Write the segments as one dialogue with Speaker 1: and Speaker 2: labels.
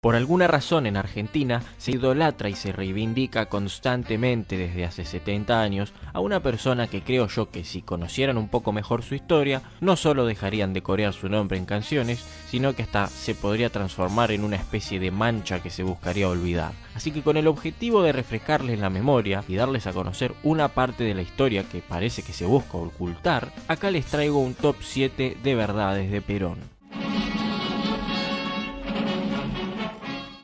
Speaker 1: Por alguna razón en Argentina se idolatra y se reivindica constantemente desde hace 70 años a una persona que creo yo que si conocieran un poco mejor su historia, no solo dejarían de corear su nombre en canciones, sino que hasta se podría transformar en una especie de mancha que se buscaría olvidar. Así que con el objetivo de refrescarles la memoria y darles a conocer una parte de la historia que parece que se busca ocultar, acá les traigo un top 7 de verdades de Perón.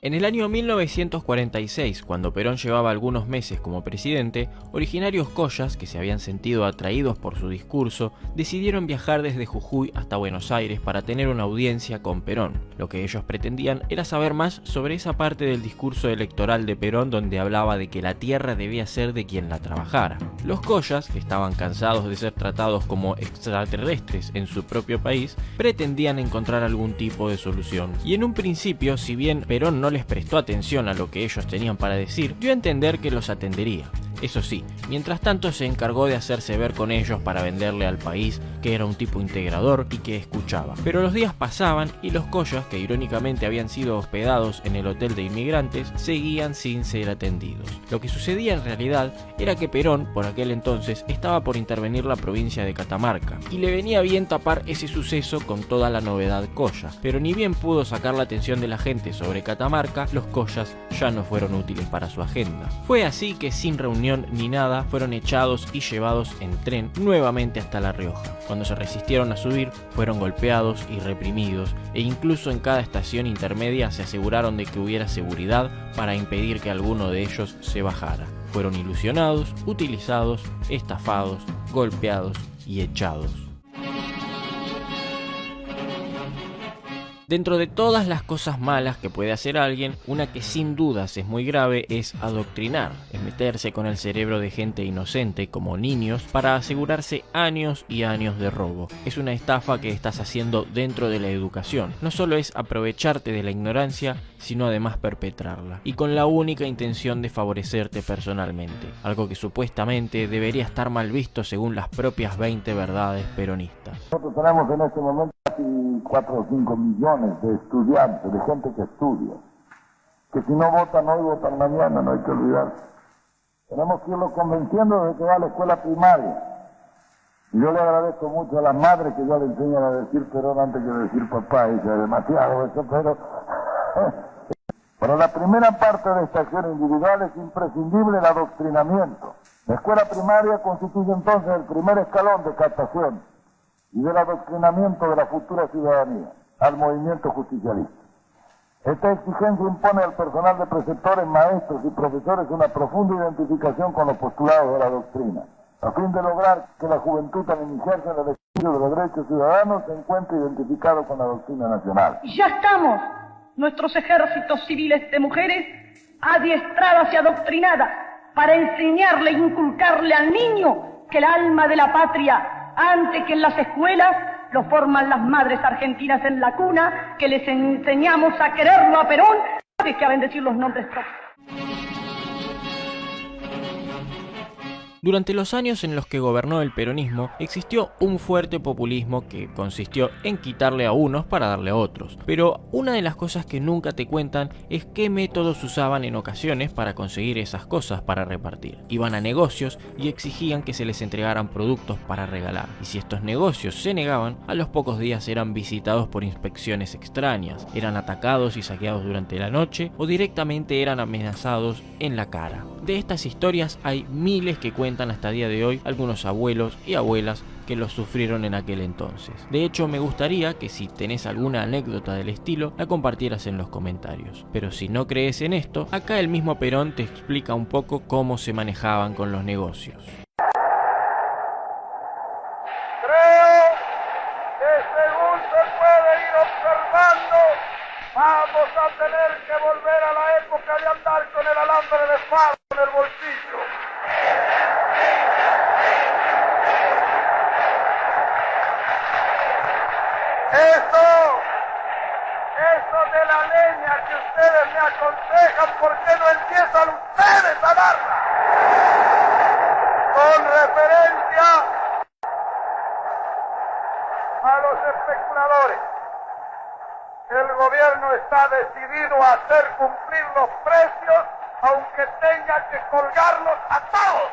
Speaker 1: En el año 1946, cuando Perón llevaba algunos meses como presidente, originarios collas que se habían sentido atraídos por su discurso decidieron viajar desde Jujuy hasta Buenos Aires para tener una audiencia con Perón. Lo que ellos pretendían era saber más sobre esa parte del discurso electoral de Perón donde hablaba de que la tierra debía ser de quien la trabajara. Los collas, que estaban cansados de ser tratados como extraterrestres en su propio país, pretendían encontrar algún tipo de solución. Y en un principio, si bien Perón no les prestó atención a lo que ellos tenían para decir, dio a entender que los atendería. Eso sí, mientras tanto se encargó de hacerse ver con ellos para venderle al país que era un tipo integrador y que escuchaba. Pero los días pasaban y los collas, que irónicamente habían sido hospedados en el hotel de inmigrantes, seguían sin ser atendidos. Lo que sucedía en realidad era que Perón, por aquel entonces, estaba por intervenir la provincia de Catamarca, y le venía bien tapar ese suceso con toda la novedad colla. Pero ni bien pudo sacar la atención de la gente sobre Catamarca, los collas ya no fueron útiles para su agenda. Fue así que sin reunión ni nada, fueron echados y llevados en tren nuevamente hasta La Rioja. Cuando se resistieron a subir, fueron golpeados y reprimidos, e incluso en cada estación intermedia se aseguraron de que hubiera seguridad para impedir que alguno de ellos se bajara. Fueron ilusionados, utilizados, estafados, golpeados y echados. Dentro de todas las cosas malas que puede hacer alguien, una que sin dudas es muy grave es adoctrinar, es meterse con el cerebro de gente inocente como niños para asegurarse años y años de robo. Es una estafa que estás haciendo dentro de la educación. No solo es aprovecharte de la ignorancia, sino además perpetrarla, y con la única intención de favorecerte personalmente, algo que supuestamente debería estar mal visto según las propias 20 verdades peronistas.
Speaker 2: Nosotros tenemos en este momento casi 4 o 5 millones de estudiantes, de gente que estudia, que si no votan hoy, votan mañana, no hay que olvidarse. Tenemos que irlo convenciendo de que va a la escuela primaria. Y yo le agradezco mucho a las madres que ya le enseñan a decir Perón antes que decir papá, y ya demasiado eso, pero para la primera parte de esta acción individual es imprescindible el adoctrinamiento. La escuela primaria constituye entonces el primer escalón de captación y del adoctrinamiento de la futura ciudadanía al movimiento justicialista. Esta exigencia impone al personal de preceptores, maestros y profesores una profunda identificación con los postulados de la doctrina, a fin de lograr que la juventud al iniciarse en el ejercicio de los derechos ciudadanos se encuentre identificado con la doctrina nacional.
Speaker 3: Ya estamos, nuestros ejércitos civiles de mujeres, adiestradas y adoctrinadas para enseñarle e inculcarle al niño que el alma de la patria, antes que en las escuelas, lo forman las madres argentinas en la cuna, que les enseñamos a quererlo a Perón antes que a bendecir los nombres propios.
Speaker 1: Durante los años en los que gobernó el peronismo, existió un fuerte populismo que consistió en quitarle a unos para darle a otros. Pero una de las cosas que nunca te cuentan es qué métodos usaban en ocasiones para conseguir esas cosas para repartir. Iban a negocios y exigían que se les entregaran productos para regalar. Y si estos negocios se negaban, a los pocos días eran visitados por inspecciones extrañas, eran atacados y saqueados durante la noche o directamente eran amenazados en la cara. De estas historias hay miles que cuentan hasta el día de hoy algunos abuelos y abuelas que los sufrieron en aquel entonces. De hecho, me gustaría que si tenés alguna anécdota del estilo, la compartieras en los comentarios. Pero si no crees en esto, acá el mismo Perón te explica un poco cómo se manejaban con los negocios.
Speaker 2: Creo que según se puede ir observando, vamos a tener que volver a la época de andar con el alambre de fardo en el bolsillo. Eso de la leña que ustedes me aconsejan, ¿por qué no empiezan ustedes a darla? Con referencia a los especuladores. El gobierno está decidido a hacer cumplir los precios, aunque tenga que colgarlos a todos.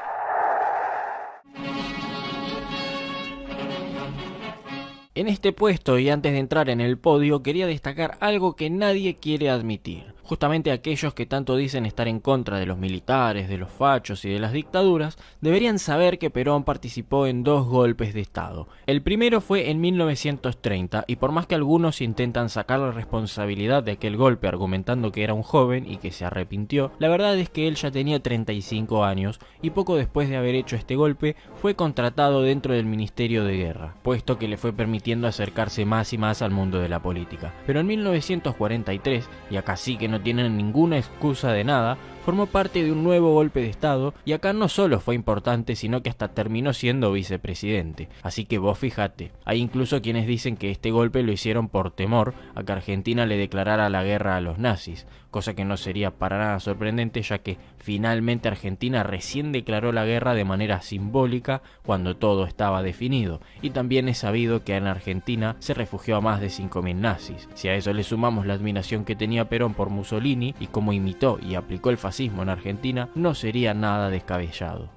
Speaker 1: En este puesto y antes de entrar en el podio quería destacar algo que nadie quiere admitir. Justamente aquellos que tanto dicen estar en contra de los militares, de los fachos y de las dictaduras, deberían saber que Perón participó en 2 golpes de Estado. El primero fue en 1930 y por más que algunos intentan sacar la responsabilidad de aquel golpe argumentando que era un joven y que se arrepintió, la verdad es que él ya tenía 35 años y poco después de haber hecho este golpe fue contratado dentro del Ministerio de Guerra, puesto que le fue permitiendo acercarse más y más al mundo de la política. Pero en 1943, y acá sí que no tienen ninguna excusa de nada, formó parte de un nuevo golpe de Estado y acá no solo fue importante sino que hasta terminó siendo vicepresidente. Así que vos fíjate, hay incluso quienes dicen que este golpe lo hicieron por temor a que Argentina le declarara la guerra a los nazis, cosa que no sería para nada sorprendente ya que finalmente Argentina recién declaró la guerra de manera simbólica cuando todo estaba definido, y también es sabido que en Argentina se refugió a más de 5.000 nazis. Si a eso le sumamos la admiración que tenía Perón por Mussolini y cómo imitó y aplicó el fascismo en Argentina, no sería nada descabellado.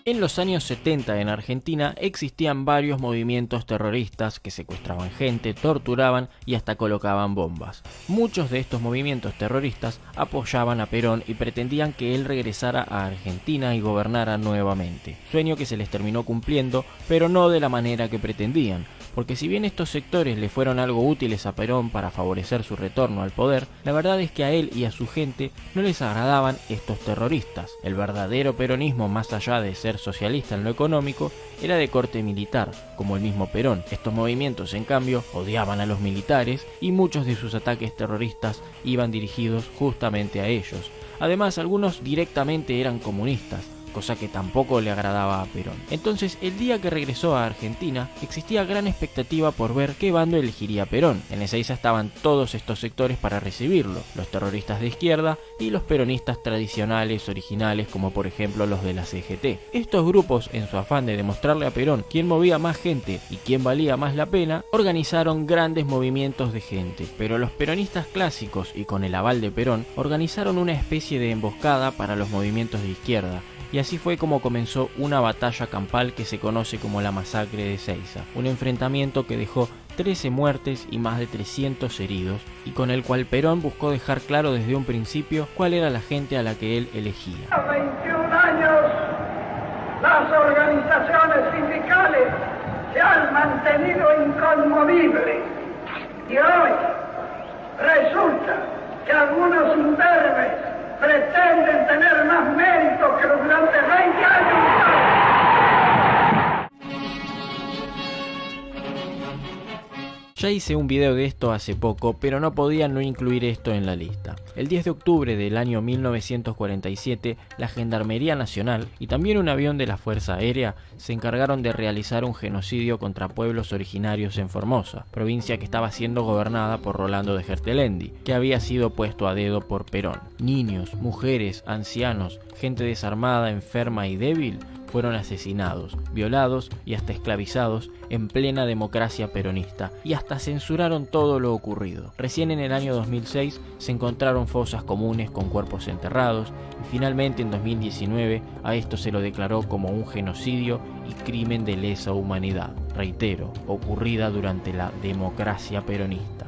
Speaker 1: En los años 70 en Argentina existían varios movimientos terroristas que secuestraban gente, torturaban y hasta colocaban bombas. Muchos de estos movimientos terroristas apoyaban a Perón y pretendían que él regresara a Argentina y gobernara nuevamente. Sueño que se les terminó cumpliendo, pero no de la manera que pretendían. Porque si bien estos sectores le fueron algo útiles a Perón para favorecer su retorno al poder, la verdad es que a él y a su gente no les agradaban estos terroristas. El verdadero peronismo, más allá de ser socialista en lo económico, era de corte militar, como el mismo Perón. Estos movimientos, en cambio, odiaban a los militares y muchos de sus ataques terroristas iban dirigidos justamente a ellos. Además, algunos directamente eran comunistas, cosa que tampoco le agradaba a Perón. Entonces, el día que regresó a Argentina, existía gran expectativa por ver qué bando elegiría Perón. En Ezeiza estaban todos estos sectores para recibirlo, los terroristas de izquierda y los peronistas tradicionales, originales, como por ejemplo los de la CGT. Estos grupos, en su afán de demostrarle a Perón quién movía más gente y quién valía más la pena, organizaron grandes movimientos de gente. Pero los peronistas clásicos, y con el aval de Perón, organizaron una especie de emboscada para los movimientos de izquierda. Y así fue como comenzó una batalla campal que se conoce como la masacre de Ezeiza, un enfrentamiento que dejó 13 muertes y más de 300 heridos, y con el cual Perón buscó dejar claro desde un principio cuál era la gente a la que él elegía.
Speaker 2: A 21 años, las organizaciones sindicales se han mantenido inconmovibles, y hoy resulta que algunos imberbes pretenden tener más mérito que los durante 20 años.
Speaker 1: Ya hice un video de esto hace poco, pero no podía no incluir esto en la lista. El 10 de octubre del año 1947, la Gendarmería Nacional y también un avión de la Fuerza Aérea se encargaron de realizar un genocidio contra pueblos originarios en Formosa, provincia que estaba siendo gobernada por Rolando de Hertelendi, que había sido puesto a dedo por Perón. Niños, mujeres, ancianos, gente desarmada, enferma y débil fueron asesinados, violados y hasta esclavizados en plena democracia peronista, y hasta censuraron todo lo ocurrido. Recién en el año 2006 se encontraron fosas comunes con cuerpos enterrados, y finalmente en 2019 a esto se lo declaró como un genocidio y crimen de lesa humanidad, reitero, ocurrida durante la democracia peronista.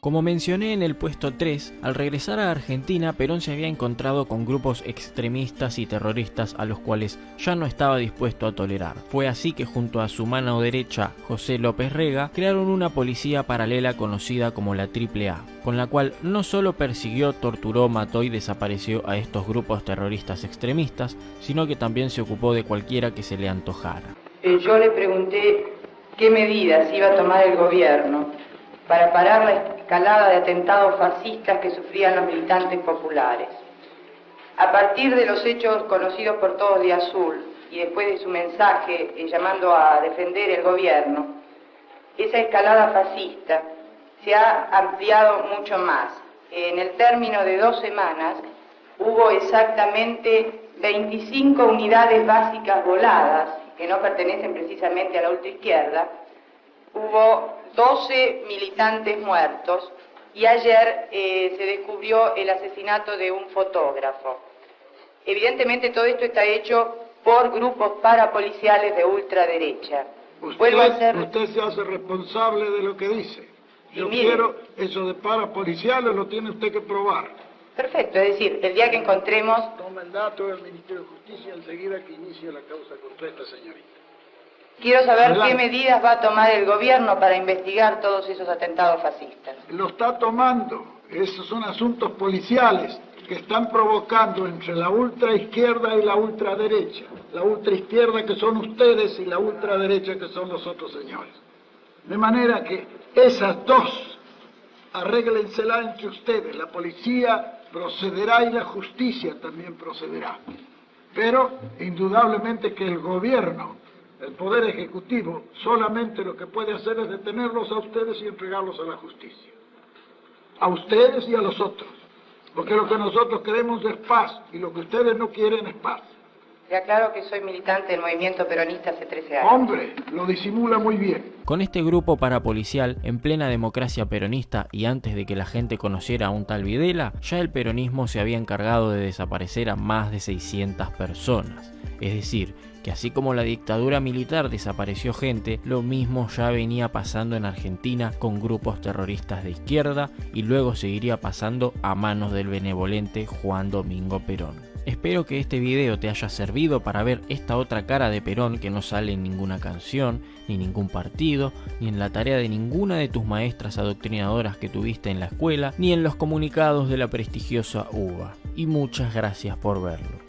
Speaker 1: Como mencioné en el puesto 3, al regresar a Argentina, Perón se había encontrado con grupos extremistas y terroristas a los cuales ya no estaba dispuesto a tolerar. Fue así que junto a su mano derecha, José López Rega, crearon una policía paralela conocida como la AAA, con la cual no solo persiguió, torturó, mató y desapareció a estos grupos terroristas extremistas, sino que también se ocupó de cualquiera que se le antojara.
Speaker 4: Yo le pregunté qué medidas iba a tomar el gobierno para parar la escalada de atentados fascistas que sufrían los militantes populares. A partir de los hechos conocidos por todos de Azul y después de su mensaje llamando a defender el gobierno, esa escalada fascista se ha ampliado mucho más. En el término de 2 semanas hubo exactamente 25 unidades básicas voladas, que no pertenecen precisamente a la ultraizquierda, hubo 12 militantes muertos y ayer se descubrió el asesinato de un fotógrafo. Evidentemente todo esto está hecho por grupos parapoliciales de ultraderecha.
Speaker 5: Usted se hace responsable de lo que dice. Yo quiero eso de parapoliciales, lo tiene usted que probar.
Speaker 4: Perfecto, es decir, el día que encontremos...
Speaker 5: Toma el dato del Ministerio de Justicia enseguida que inicie la causa contra esta señorita.
Speaker 4: Quiero saber
Speaker 5: Adelante.
Speaker 4: qué medidas va a tomar el gobierno para investigar todos esos atentados fascistas.
Speaker 5: Lo está tomando. Esos son asuntos policiales que están provocando entre la ultraizquierda y la ultraderecha. La ultraizquierda que son ustedes y la ultraderecha que son los otros señores. De manera que esas dos, arréglensela entre ustedes. La policía procederá y la justicia también procederá. Pero indudablemente que el gobierno, el Poder Ejecutivo, solamente lo que puede hacer es detenerlos a ustedes y entregarlos a la justicia. A ustedes y a los otros. Porque lo que nosotros queremos es paz y lo que ustedes no quieren es paz.
Speaker 4: Le aclaro que soy militante del movimiento peronista hace 13 años.
Speaker 5: Hombre, lo disimula muy bien.
Speaker 1: Con este grupo parapolicial, en plena democracia peronista y antes de que la gente conociera a un tal Videla, ya el peronismo se había encargado de desaparecer a más de 600 personas. Es decir, que así como la dictadura militar desapareció gente, lo mismo ya venía pasando en Argentina con grupos terroristas de izquierda y luego seguiría pasando a manos del benevolente Juan Domingo Perón. Espero que este video te haya servido para ver esta otra cara de Perón que no sale en ninguna canción, ni ningún partido, ni en la tarea de ninguna de tus maestras adoctrinadoras que tuviste en la escuela, ni en los comunicados de la prestigiosa UBA. Y muchas gracias por verlo.